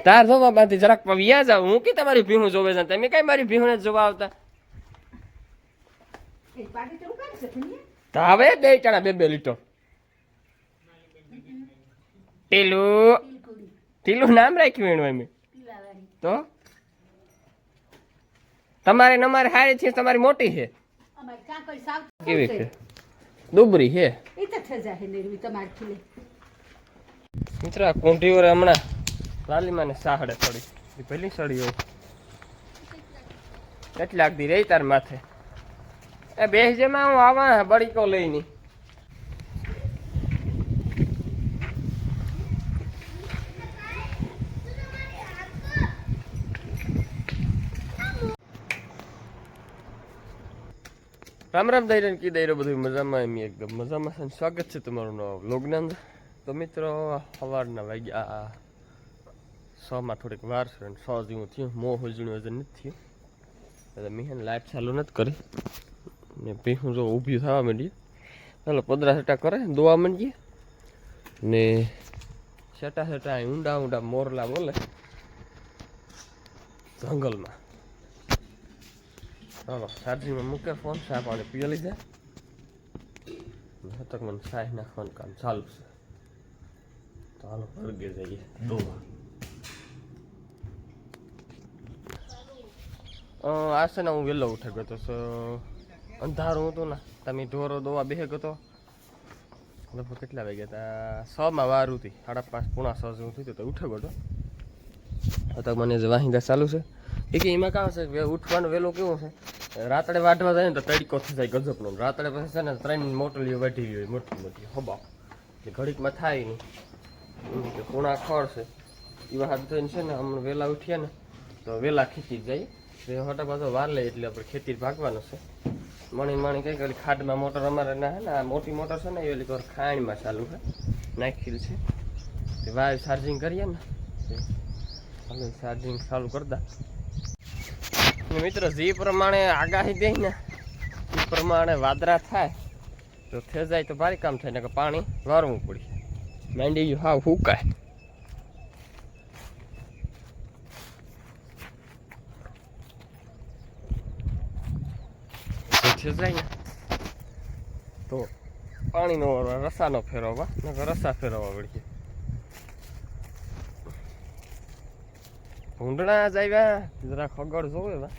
તાર જોવા બાંધી જરાક વ્યા જાવ હું કે તમારી ભીહું જોવે છે તમે કઈ મારી ભીહુંને જોવા આવતા તો હવે બે ટાણા બે લીટર ટીલું નામ રાખ્યું એનું એમ તો તમારે નમારે હારી છે તમારી મોટી છે કેવી છે દુબરી છે મિત્ર કુંઢી ઓરે હમણાં લાલીમાં ને સાહડે થોડી પેલી સડી હોય કેટલાક દી રહી તાર માથે એ બેસ જેમાં હું આવા બળીકો લઈને રામ રામ દઈ કી દઈ બધું મજામાં એમ એકદમ મજામાં છે સ્વાગત છે તમારું નવા વ્લોગની અંદર તો મિત્રો સવારના વાગ્યા 6 માં થોડીક વાર છે 6 જેવું થયું મોં હોજણું હજુ નથી થયું એટલે મેં લાઇટ ચાલુ નથી કરી ને ભીહું જો ઊભી થવા માંડી ચાલો પદરા સેટા કરે દોવા માંડીએ ને સેટા ઊંડા મોરલા બોલે જંગલમાં ચાલો ચાર્જિંગમાં મૂકે ફોન ચા પાણી પી લીધા તક મને સાહ નાખવાનું કામ ચાલુ છે તો હાલો વર્ગે જઈએ દોવા આ છે ને હું વહેલો ઉઠે ગયો તો અંધારું હતું ને તમે ઢોરો દોવા બેહે ગયો તો લગભગ કેટલા વાગ્યા હતા 6 માં વાર હતી 5:30 પોણા 6 જેવું થયું તો ઉઠે ગયો તો મને જે વાહિંદા ચાલુ છે કે એમાં કામ છે ઉઠવાનું વહેલું કેવું છે રાત્રે વાઢવા જાય ને તો તડકો થઈ જાય ગજબનો રાત્રે પછી છે ને 3 મોટલીઓ વાઢી હોય મોટી હબા એટલે ઘડીકમાં થાય નહીં કે પૂણા ખડ છે એવા હાથ થઈને છે ને હમણાં વહેલા ઉઠીએ ને તો વહેલા ખેતી જાય હટા પાછો વાર લે એટલે આપણે ખેતી ભાગવાનું છે મણી કંઈક ઓલી ખાડમાં મોટર અમારે ના હે ને આ મોટી મોટર છે ને એ ઓલી ખાણીમાં ચાલુ છે નાખેલ છે તે વાયુ ચાર્જિંગ કરીએ ને હવે ચાર્જિંગ ચાલુ કરતા મિત્રો જે પ્રમાણે આગાહી દે ને એ પ્રમાણે વાદળા થાય તો થઈ જાય તો ભારે કામ થાય ને કે પાણી વારવું પડે માંડી ગયું હાવ હુકાય થઈ જાય ને તો પાણીનો રસાનો ફેરવવા નકર રસા ફેરવવા પડશે ભૂંડણા જાય જરા ખગડ જોવે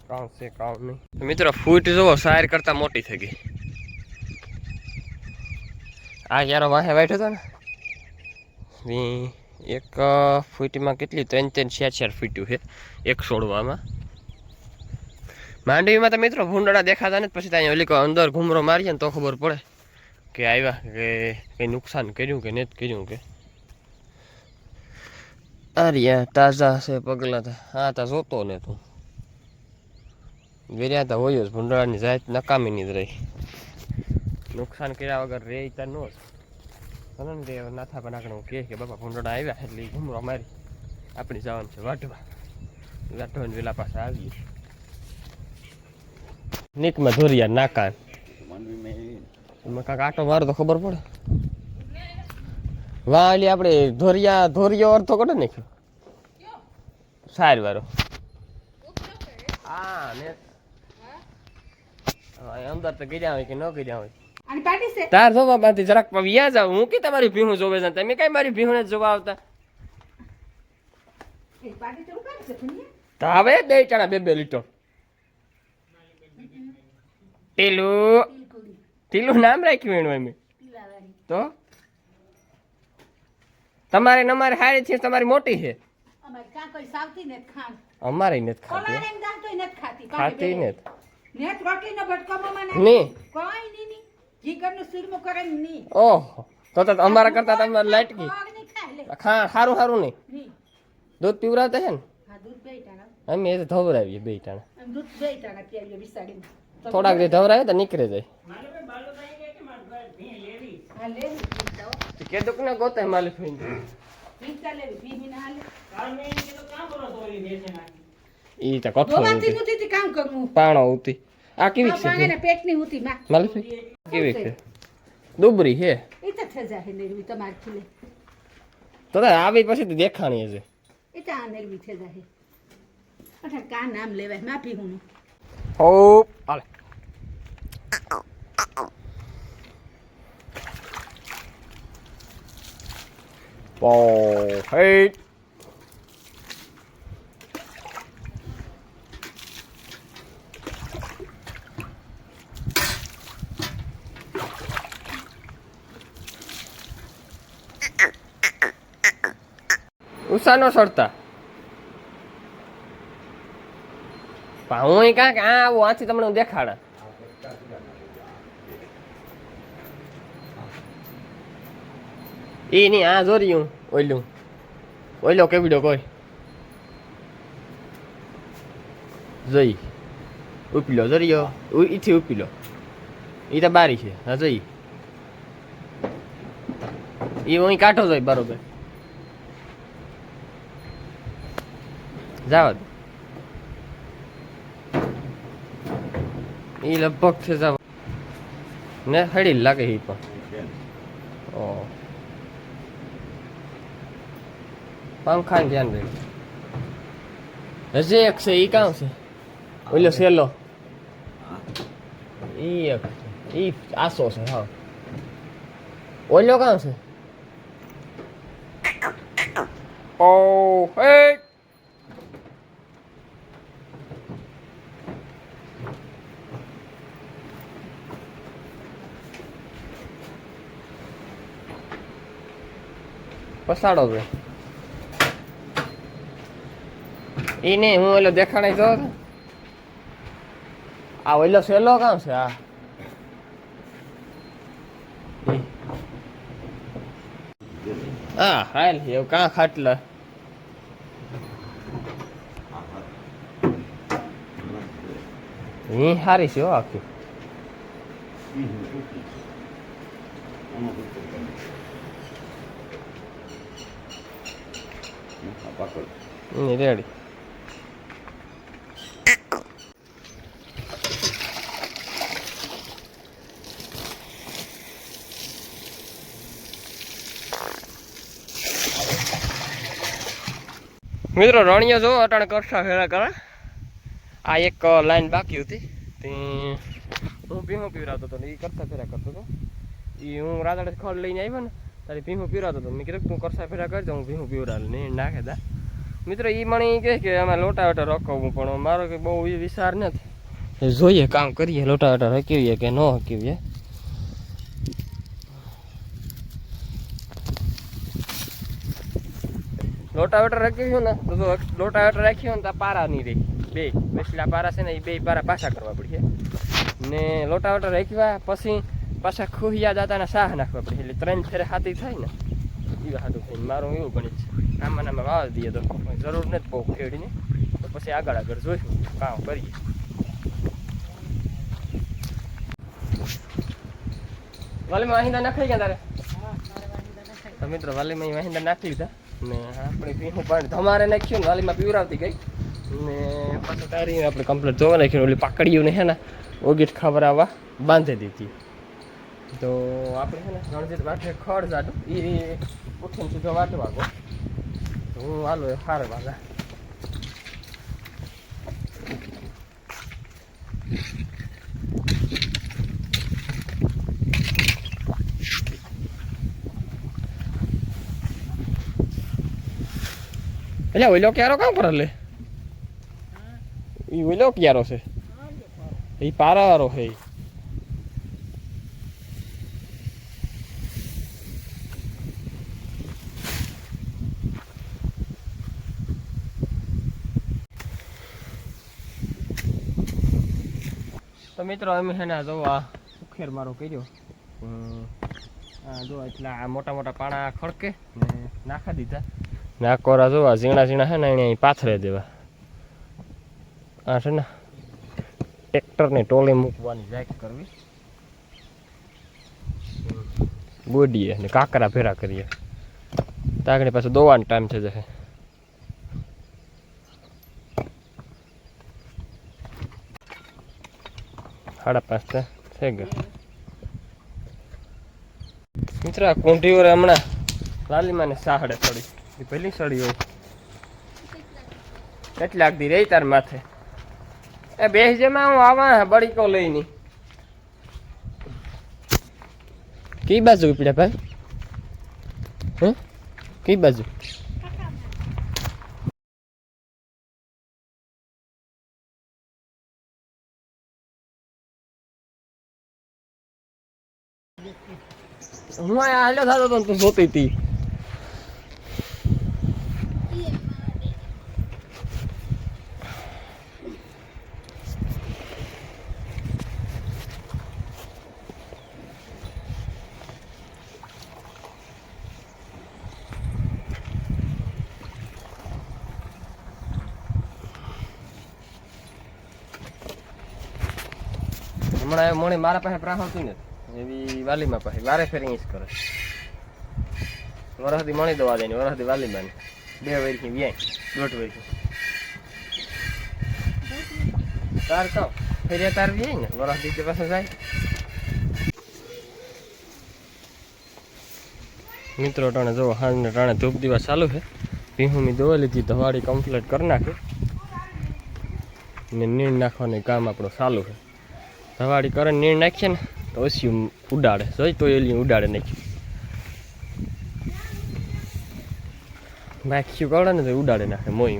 કામ છે કામ નહીં મિત્રો ફૂટ જોવો શાયર કરતા મોટી થઈ ગઈ આ યારો વાહે બેઠો હતો ને એક ફૂટમાં કેટલી 3-4 ફૂટ્યું છે એક છોડવામાં માંડવીમાં તો મિત્રો ભૂંડણા દેખાતા ને પછી ત્યાં ઓલી અંદર ઘૂમરો મારીએ ને તો ખબર પડે કે આવ્યા કે કંઈ નુકસાન કર્યું કે નથી કર્યું કે અરે તાજા છે પગલા હા તા જોતો ને તું વેર્યા તા હોય જ ભૂંડળાની જાત નકામી ની જ રહી નુકસાન કર્યા વગર રે તા નો જ નાથા બનાકડે હું કે બાપા ભૂંડળા આવ્યા એટલે ઘૂમરો મારી આપણી જવાનું છે વાઢવાને વેલા પાછા આવીએ નીકમાં ધોરિયા નાકા એમાં કાંક આટો મારો તો ખબર પડે વાહ એટલે આપણે ધોરિયો અર્થો કડે નાખ્યો સાર વાળો હા ને અંદર તો ગયા હોય કે ન ગયા હોય તાર જોવા બાંધી જરાક વ્યા જાવ હું કે તમારી ભીહું જોવે છે તમે કઈ મારી ભીહુંને જોવા આવતા તો હવે બે ટાણા બે લીટર ટીલું નામ રાખ્યું એનું એમ તો તમારે નમારે હારી છે તમારી મોટી છે અમારે નથી ખાતી ઓહો તો અમારા કરતા તમારે લાટકી સારું નહીં દૂધ પીવરાવતા છે ને અમે એ ધવરાવીએ બે ટાણા થોડાક જે ધવરાવે તો નીકળે જાય કે દુકને ગોતે માલિક ઈ તો કથો કામ કરું પાણો ઉતી આ કેવી છે પેટની ઉતી માલિક કેવી છે દુબરી છે ઈ તો થજા હે ને તમાર ખીલે તો આવી પછી દેખાણી છે એ તો આ નેલવી છે જાહે અઠા કા નામ લેવાય માફી હું ઓ હાલે ઓ હે ઉષાનો સડતા હું કાંક આ આવું આથી તમને દેખાડા એ નહીં આ જોર્યું ઓઈલો કેવીડો કોઈ જઈ ઉપીલો જરિયો ઈથી ઉપીલો ઈ તો બારી છે હા જઈ એ હું કાઢો જોઈ બરોબર જાવ એ લગભગ છે જાવ ને હડી લાગે એ પણ ઓ પંખા ને ધ્યાન રહે હજી એક છે એ કામ છે ઓલો સેલો ઈ એક ઈ આસો છે હા ઓલો કામ છે ઓ હે પસાડો છે એ નહીં હું ઓલો દેખાડાઈ જો આ ઓલો સેલો કામ છે આ હા હાલ એવું કાં ખાટલા એ સારી છે હો આખી રેડી મિત્રો રણિયા જો અટાણે કરશા ફેરા કરે આ એક લાઈન બાકી હતી તે હું ભીહું પીવરાવતો હતો ને એ કરતા ફેરા કરતો હતો એ હું રાધાડે ખડ લઈને આવ્યો ને તારી ભીહું પીવરાવતો હતો મેં કીધું તું કરશા ફેરા કરજો હું ભીહું પીવરાવે ને નાખે તા મિત્રો એ મને કહે કે આમાં લોટા વટા રખવું પણ મારો કે બહુ એ વિચાર નથી જોઈએ કામ કરીએ લોટા વટા રખીએ કે ન હકીએ લોટા વટા રાખ્યું ને તો લોટા વટા રાખ્યો ને તો પારા નહીં રહી બે બેસલા પારા છે ને એ બે પારા પાછા કરવા પડશે ને લોટા વટા રાખ્યા પછી પાછા ખુહિયા દાતાના શાહ નાખવા પડે એટલે 3 ફેરે હાથી થાય ને એવા હાથું થઈને મારું એવું ગણિત છે આમાં વાવા દઈએ તો જરૂર નથી બહુ ખેડીને તો પછી આગળ જોઈશું કામ કરીએ વાલીમાં વાહિંદા નાખી ગયા તારે તો મિત્રો વાલીમાં વાહિંદા નાખી લીધા ને આપણે પીવું પાણી તમારે નાખ્યું ને વાલીમાં પીવરાવતી ગઈ ને પાછું તારી આપણે કમ્પ્લીટ જોવા નાખ્યું ઓલી પાકડીઓને હે ને ઓગીટ ખવડાવવા બાંધી દીધી તો આપણે છે ને રણજીત વાટે ખડ જાડું એ ઉઠીને સીધો વાટવા ગયો તો હું હાલો હાર વાગા એટલે ઓઈલો ક્યારો કામ કરે લે એ ઓઈલો ક્યારો છે એ પારાવાળો છે તો મિત્રો અમે છે ને જો આ ઉખેર મારો કર્યો જો એટલા આ મોટા મોટા પાણા ખડકે ને નાખી દીધા ને આ કોરા જો આ ઝીણા ઝીણા છે ને એને પાથરે દેવા આ છે ને ટ્રેક્ટરની ટોલી મૂકવાની જાક કરવી બોડીએ ને કાકરા ભેરા કરીએ તાગડી પાછું દોવાનો ટાઈમ થઈ જશે 5:30 થઈ ગયો મિત્ર કુંઢી ઓર હમણાં લાલીમાને સાહડે સડી એ પહેલી સડી હોય કેટલાક દી રહી તાર માથે એ બેસ જેમાં હું આવા બળીકો લઈને કઈ બાજુ ઉપડ્યા ભાઈ હે કઈ બાજુ હું અહીંયા હાલ્યો થતો હતો ને તું જોતી હતી હમણાં મોણી મારા પાસે પ્રાહતી નથી એવી વાલીમાં પાસે વારે ફેરી ઈંચ કરે વરસથી મણી દવા દે વરસથી વાલીમાં 2 વર્ષથી વ્યાય 1.5 વર્ષથી તાર તો ફેરિયા તાર વ્યાય ને વરસથી તે પાસે જાય મિત્રો ટાણે જો હાજને ટાણે ધૂપ દીવા ચાલુ છે ભીહુની દવા લીધી ધવાડી કમ્પ્લીટ કરી નાખી ને નીણ નાખવાનું કામ આપણું ચાલુ છે ધવાડી કરે નીણ નાખીએ ને તો ઓછી ઉડાડે જોઈ તો એલી ઉડાડે નાખ્યું નાખ્યું કરે ને તો ઉડાડે નાખે મોઈ